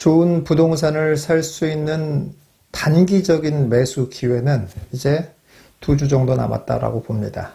좋은 부동산을 살 수 있는 단기적인 매수 기회는 이제 2주 정도 남았다라고 봅니다.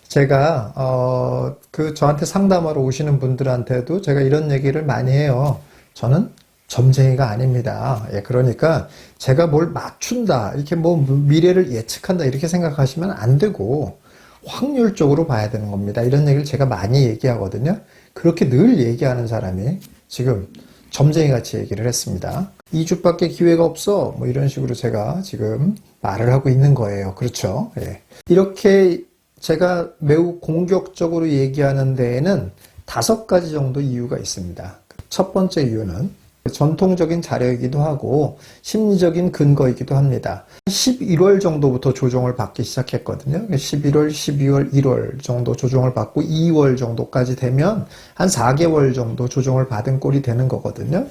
제가 저한테 상담하러 오시는 분들한테도 제가 이런 얘기를 많이 해요. 저는 점쟁이가 아닙니다. 예, 그러니까 제가 뭘 맞춘다, 이렇게 뭐 미래를 예측한다 이렇게 생각하시면 안 되고 확률적으로 봐야 되는 겁니다. 이런 얘기를 제가 많이 얘기하거든요. 그렇게 늘 얘기하는 사람이 지금 점쟁이 같이 얘기를 했습니다. 2주밖에 기회가 없어, 뭐 이런 식으로 제가 지금 말을 하고 있는 거예요. 그렇죠? 예. 이렇게 제가 매우 공격적으로 얘기하는 데에는 5가지 정도 이유가 있습니다. 첫 번째 이유는 전통적인 자료이기도 하고 심리적인 근거이기도 합니다. 11월 정도부터 조정을 받기 시작했거든요. 11월, 12월, 1월 정도 조정을 받고 2월 정도까지 되면 한 4개월 정도 조정을 받은 꼴이 되는 거거든요.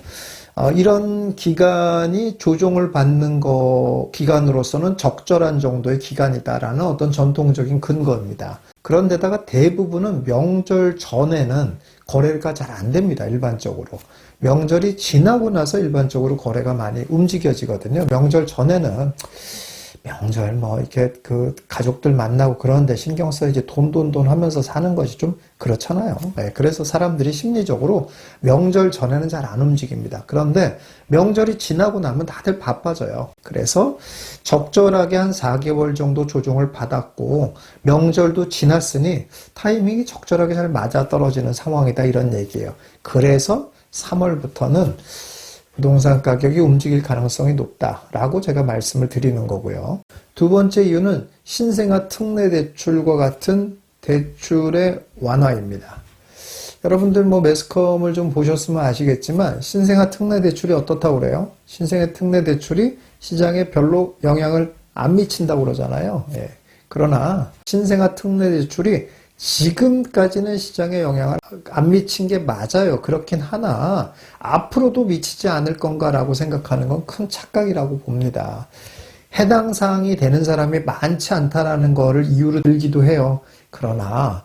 이런 기간이 조정을 받는 기간으로서는 적절한 정도의 기간이다라는 어떤 전통적인 근거입니다. 그런데다가 대부분은 명절 전에는 거래가 잘 안 됩니다. 일반적으로. 명절이 지나고 나서 일반적으로 거래가 많이 움직여지거든요. 명절 전에는 명절 뭐 이렇게 가족들 만나고 그런데 신경 써야지 돈 하면서 사는 것이 좀 그렇잖아요. 네, 그래서 사람들이 심리적으로 명절 전에는 잘 안 움직입니다. 그런데 명절이 지나고 나면 다들 바빠져요. 그래서 적절하게 한 4개월 정도 조정을 받았고 명절도 지났으니 타이밍이 적절하게 잘 맞아떨어지는 상황이다, 이런 얘기예요. 그래서 3월부터는 부동산 가격이 움직일 가능성이 높다라고 제가 말씀을 드리는 거고요. 두 번째 이유는 신생아 특례 대출과 같은 대출의 완화입니다. 여러분들 뭐 매스컴을 좀 보셨으면 아시겠지만 신생아 특례 대출이 어떻다고 그래요? 신생아 특례 대출이 시장에 별로 영향을 안 미친다고 그러잖아요. 예. 그러나 신생아 특례 대출이 지금까지는 시장에 영향을 안 미친 게 맞아요. 그렇긴 하나 앞으로도 미치지 않을 건가라고 생각하는 건 큰 착각이라고 봅니다. 해당 사항이 되는 사람이 많지 않다라는 거를 이유로 들기도 해요. 그러나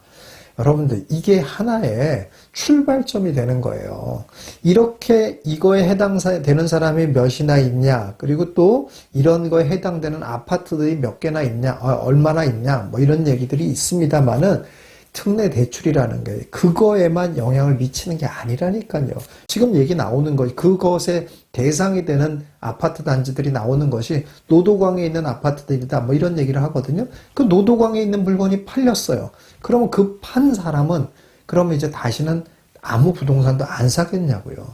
여러분들 이게 하나의 출발점이 되는 거예요. 이렇게 이거에 해당되는 사람이 몇이나 있냐, 그리고 또 이런 거에 해당되는 아파트들이 몇 개나 있냐, 얼마나 있냐, 뭐 이런 얘기들이 있습니다만은 특례 대출이라는 게 그거에만 영향을 미치는 게 아니라니까요. 지금 얘기 나오는 것이 그것의 대상이 되는 아파트 단지들이 나오는 것이 노도광에 있는 아파트들이다, 뭐 이런 얘기를 하거든요. 그 노도광에 있는 물건이 팔렸어요. 그러면 그 판 사람은 그러면 이제 다시는 아무 부동산도 안 사겠냐고요.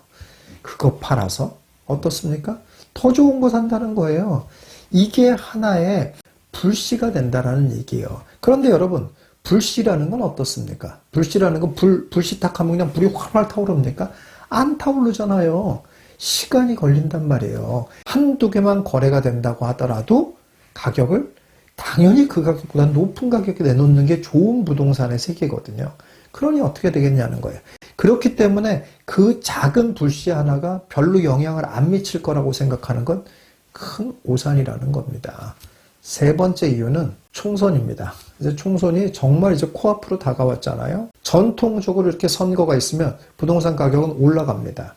그거 팔아서 어떻습니까? 더 좋은 거 산다는 거예요. 이게 하나의 불씨가 된다라는 얘기예요. 그런데 여러분, 불씨라는 건 어떻습니까? 불씨라는 건 불씨 탁 하면 그냥 불이 활활 타오릅니까? 안 타오르잖아요. 시간이 걸린단 말이에요. 한두 개만 거래가 된다고 하더라도 가격을 당연히 그 가격보다 높은 가격에 내놓는 게 좋은 부동산의 세계거든요. 그러니 어떻게 되겠냐는 거예요. 그렇기 때문에 그 작은 불씨 하나가 별로 영향을 안 미칠 거라고 생각하는 건 큰 오산이라는 겁니다. 세 번째 이유는 총선입니다. 이제 총선이 정말 이제 코앞으로 다가왔잖아요. 전통적으로 이렇게 선거가 있으면 부동산 가격은 올라갑니다.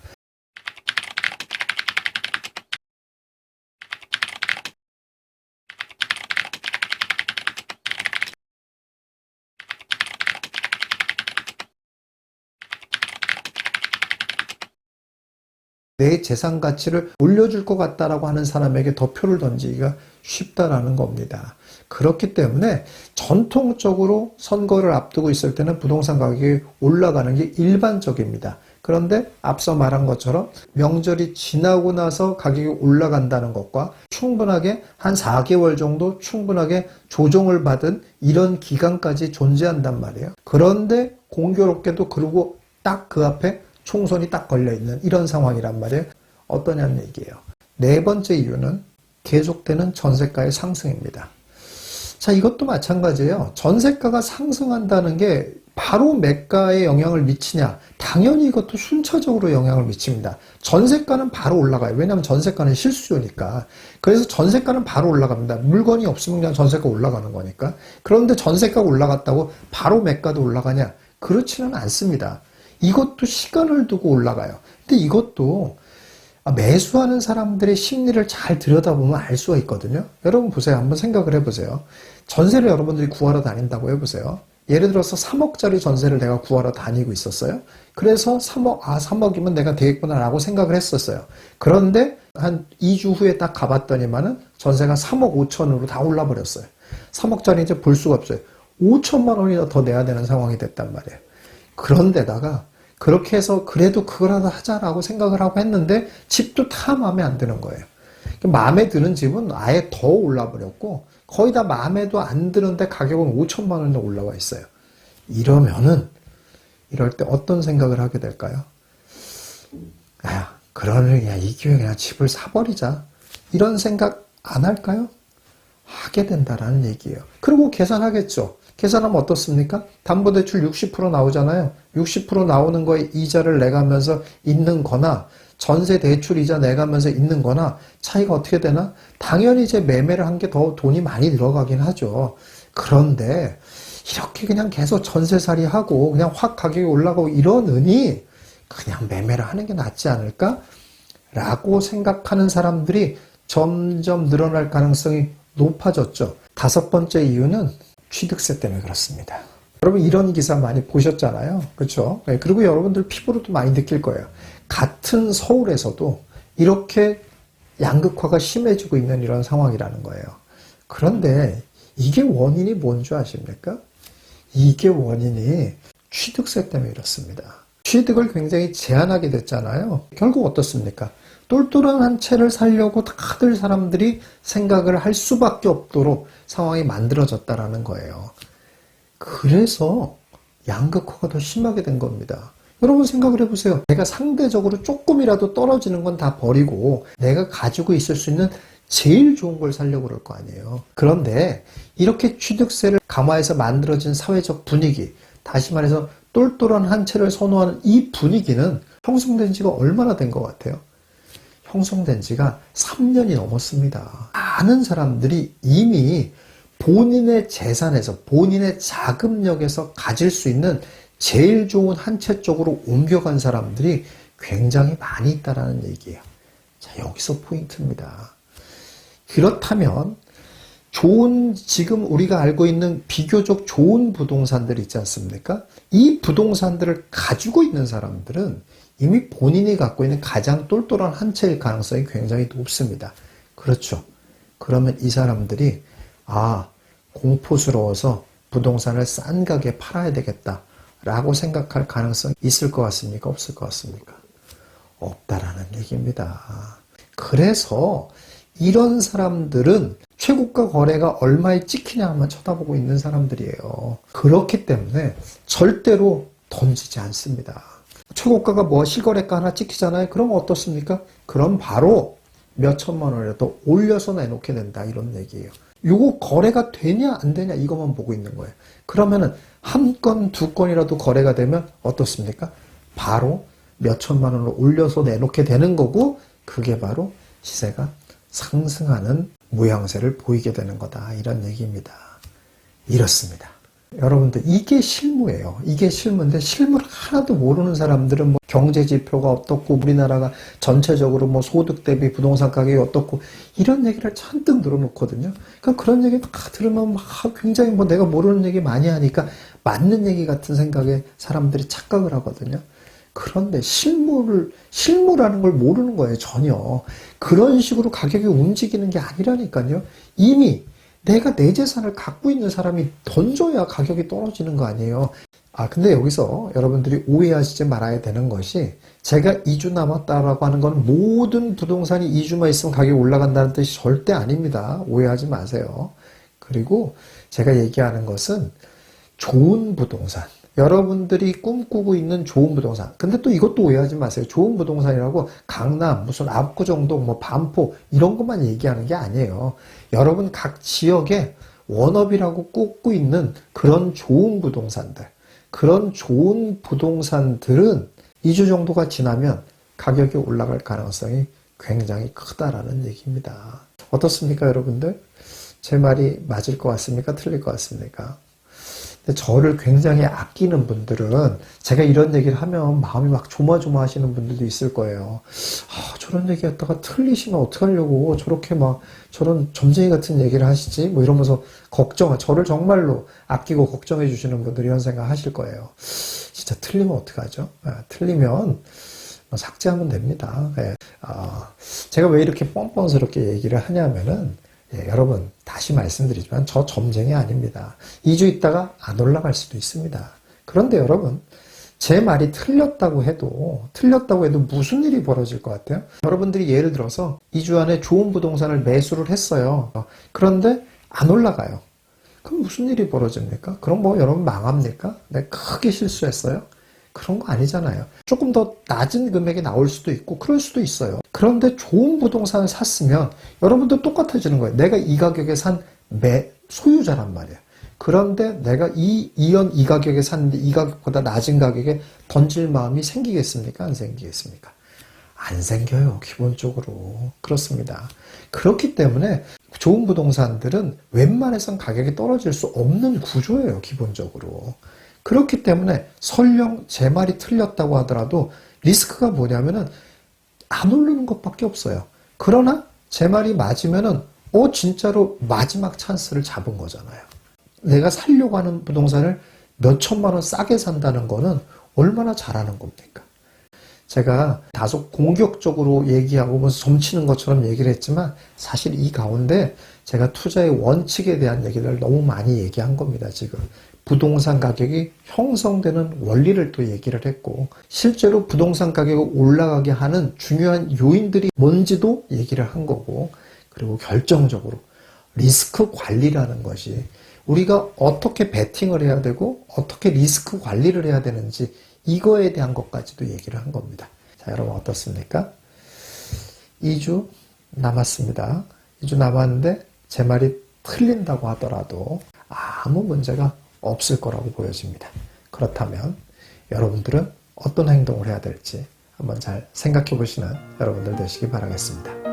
내 재산 가치를 올려줄 것 같다라고 하는 사람에게 더 표를 던지기가 쉽다라는 겁니다. 그렇기 때문에 전통적으로 선거를 앞두고 있을 때는 부동산 가격이 올라가는 게 일반적입니다. 그런데 앞서 말한 것처럼 명절이 지나고 나서 가격이 올라간다는 것과 충분하게 한 4개월 정도 충분하게 조정을 받은 이런 기간까지 존재한단 말이에요. 그런데 공교롭게도 그러고 딱 그 앞에 총선이 딱 걸려있는 이런 상황이란 말이에요. 어떠냐는 얘기예요. 네 번째 이유는 계속되는 전세가의 상승입니다. 자, 이것도 마찬가지예요. 전세가가 상승한다는 게 바로 매가에 영향을 미치냐? 당연히 이것도 순차적으로 영향을 미칩니다. 전세가는 바로 올라가요. 왜냐하면 전세가는 실수요니까. 그래서 전세가는 바로 올라갑니다. 물건이 없으면 그냥 전세가 올라가는 거니까. 그런데 전세가가 올라갔다고 바로 매가도 올라가냐? 그렇지는 않습니다. 이것도 시간을 두고 올라가요. 근데 이것도 매수하는 사람들의 심리를 잘 들여다보면 알 수가 있거든요. 여러분 보세요. 한번 생각을 해보세요. 전세를 여러분들이 구하러 다닌다고 해보세요. 예를 들어서 3억짜리 전세를 내가 구하러 다니고 있었어요. 그래서 3억이면 내가 되겠구나 라고 생각을 했었어요. 그런데 한 2주 후에 딱 가봤더니만은 전세가 3억 5천으로 다 올라버렸어요. 3억짜리 이제 볼 수가 없어요. 5천만 원이나 더 내야 되는 상황이 됐단 말이에요. 그런데다가 그렇게 해서 그래도 그거라도 하자라고 생각을 하고 했는데 집도 다 마음에 안 드는 거예요. 마음에 드는 집은 아예 더 올라버렸고 거의 다 마음에도 안 드는데 가격은 5천만 원이나 올라와 있어요. 이럴 때 어떤 생각을 하게 될까요? 그러면 이 기회에 그냥 집을 사버리자. 이런 생각 안 할까요? 하게 된다라는 얘기예요. 그리고 계산하겠죠. 계산하면 어떻습니까? 담보대출 60% 나오잖아요. 60% 나오는 거에 이자를 내가면서 있는 거나 전세 대출 이자 내가면서 있는 거나 차이가 어떻게 되나? 당연히 이제 매매를 한 게 더 돈이 많이 들어가긴 하죠. 그런데 이렇게 그냥 계속 전세살이 하고 그냥 확 가격이 올라가고 이러느니 그냥 매매를 하는 게 낫지 않을까? 라고 생각하는 사람들이 점점 늘어날 가능성이 높아졌죠. 5번째 이유는 취득세 때문에 그렇습니다. 여러분 이런 기사 많이 보셨잖아요. 그렇죠? 그리고 여러분들 피부로도 많이 느낄 거예요. 같은 서울에서도 이렇게 양극화가 심해지고 있는 이런 상황이라는 거예요. 그런데 이게 원인이 뭔 줄 아십니까? 이게 원인이 취득세 때문에 이렇습니다. 취득을 굉장히 제한하게 됐잖아요. 결국 어떻습니까? 똘똘한 한 채를 살려고 다들 사람들이 생각을 할 수밖에 없도록 상황이 만들어졌다라는 거예요. 그래서 양극화가 더 심하게 된 겁니다. 여러분 생각을 해보세요. 내가 상대적으로 조금이라도 떨어지는 건 다 버리고 내가 가지고 있을 수 있는 제일 좋은 걸 살려고 그럴 거 아니에요. 그런데 이렇게 취득세를 강화해서 만들어진 사회적 분위기, 다시 말해서 똘똘한 한 채를 선호하는 이 분위기는 형성된 지가 얼마나 된 것 같아요? 형성된 지가 3년이 넘었습니다. 많은 사람들이 이미 본인의 재산에서, 본인의 자금력에서 가질 수 있는 제일 좋은 한 채 쪽으로 옮겨간 사람들이 굉장히 많이 있다는 얘기예요. 자, 여기서 포인트입니다. 그렇다면 지금 우리가 알고 있는 비교적 좋은 부동산들 있지 않습니까? 이 부동산들을 가지고 있는 사람들은 이미 본인이 갖고 있는 가장 똘똘한 한 채일 가능성이 굉장히 높습니다. 그렇죠. 그러면 이 사람들이 공포스러워서 부동산을 싼 가격에 팔아야 되겠다라고 생각할 가능성이 있을 것 같습니까? 없을 것 같습니까? 없다라는 얘기입니다. 그래서 이런 사람들은 최고가 거래가 얼마에 찍히냐만 쳐다보고 있는 사람들이에요. 그렇기 때문에 절대로 던지지 않습니다. 최고가가 실거래가 하나 찍히잖아요. 그럼 어떻습니까? 그럼 바로 몇 천만 원이라도 올려서 내놓게 된다 이런 얘기예요. 요거 거래가 되냐 안 되냐 이것만 보고 있는 거예요. 그러면은 한 건, 두 건이라도 거래가 되면 어떻습니까? 바로 몇 천만 원을 올려서 내놓게 되는 거고 그게 바로 시세가 상승하는 모양새를 보이게 되는 거다 이런 얘기입니다. 이렇습니다. 여러분들 이게 실무예요. 이게 실무인데 실무를 하나도 모르는 사람들은 경제 지표가 어떻고 우리나라가 전체적으로 소득 대비 부동산 가격이 어떻고 이런 얘기를 잔뜩 늘어놓거든요. 그러니까 그런 얘기 다 들으면 굉장히 내가 모르는 얘기 많이 하니까 맞는 얘기 같은 생각에 사람들이 착각을 하거든요. 그런데 실무라는 걸 모르는 거예요, 전혀. 그런 식으로 가격이 움직이는 게 아니라니까요. 이미 내가 내 재산을 갖고 있는 사람이 던져야 가격이 떨어지는 거 아니에요. 근데 여기서 여러분들이 오해하시지 말아야 되는 것이 제가 2주 남았다라고 하는 건 모든 부동산이 2주만 있으면 가격이 올라간다는 뜻이 절대 아닙니다. 오해하지 마세요. 그리고 제가 얘기하는 것은 좋은 부동산. 여러분들이 꿈꾸고 있는 좋은 부동산. 근데 또 이것도 오해하지 마세요. 좋은 부동산이라고 강남, 무슨 압구정동, 반포 이런 것만 얘기하는 게 아니에요. 여러분 각 지역에 워너비라고 꼽고 있는 그런 좋은 부동산들. 그런 좋은 부동산들은 2주 정도가 지나면 가격이 올라갈 가능성이 굉장히 크다라는 얘기입니다. 어떻습니까, 여러분들? 제 말이 맞을 것 같습니까? 틀릴 것 같습니까? 근데 저를 굉장히 아끼는 분들은 제가 이런 얘기를 하면 마음이 조마조마하시는 분들도 있을 거예요. 저 저런 얘기했다가 틀리시면 어떡하려고 저렇게 막 저런 점쟁이 같은 얘기를 하시지? 뭐 이러면서 저를 정말로 아끼고 걱정해 주시는 분들이 이런 생각 하실 거예요. 진짜 틀리면 어떡하죠? 틀리면 삭제하면 됩니다. 제가 왜 이렇게 뻔뻔스럽게 얘기를 하냐면은, 여러분, 다시 말씀드리지만, 저 점쟁이 아닙니다. 2주 있다가 안 올라갈 수도 있습니다. 그런데 여러분, 제 말이 틀렸다고 해도 무슨 일이 벌어질 것 같아요? 여러분들이 예를 들어서 2주 안에 좋은 부동산을 매수를 했어요. 그런데 안 올라가요. 그럼 무슨 일이 벌어집니까? 그럼 뭐 여러분 망합니까? 내가 크게 실수했어요? 그런 거 아니잖아요. 조금 더 낮은 금액이 나올 수도 있고 그럴 수도 있어요. 그런데 좋은 부동산을 샀으면 여러분도 똑같아지는 거예요. 내가 이 가격에 산 소유자란 말이에요. 그런데 내가 이 가격에 샀는데 이 가격보다 낮은 가격에 던질 마음이 생기겠습니까? 안 생기겠습니까? 안 생겨요, 기본적으로. 그렇습니다. 그렇기 때문에 좋은 부동산들은 웬만해선 가격이 떨어질 수 없는 구조예요, 기본적으로. 그렇기 때문에 설령 제 말이 틀렸다고 하더라도 리스크가 뭐냐면은 안 오르는 것밖에 없어요. 그러나 제 말이 맞으면은 진짜로 마지막 찬스를 잡은 거잖아요. 내가 살려고 하는 부동산을 몇 천만 원 싸게 산다는 거는 얼마나 잘하는 겁니까? 제가 다소 공격적으로 얘기하고 무슨 점치는 것처럼 얘기를 했지만 사실 이 가운데 제가 투자의 원칙에 대한 얘기를 너무 많이 얘기한 겁니다, 지금. 부동산 가격이 형성되는 원리를 또 얘기를 했고 실제로 부동산 가격이 올라가게 하는 중요한 요인들이 뭔지도 얘기를 한 거고 그리고 결정적으로 리스크 관리라는 것이 우리가 어떻게 베팅을 해야 되고 어떻게 리스크 관리를 해야 되는지 이거에 대한 것까지도 얘기를 한 겁니다. 자, 여러분 어떻습니까? 2주 남았습니다. 2주 남았는데 제 말이 틀린다고 하더라도 아무 문제가 없을 거라고 보여집니다. 그렇다면 여러분들은 어떤 행동을 해야 될지 한번 잘 생각해 보시는 여러분들 되시기 바라겠습니다.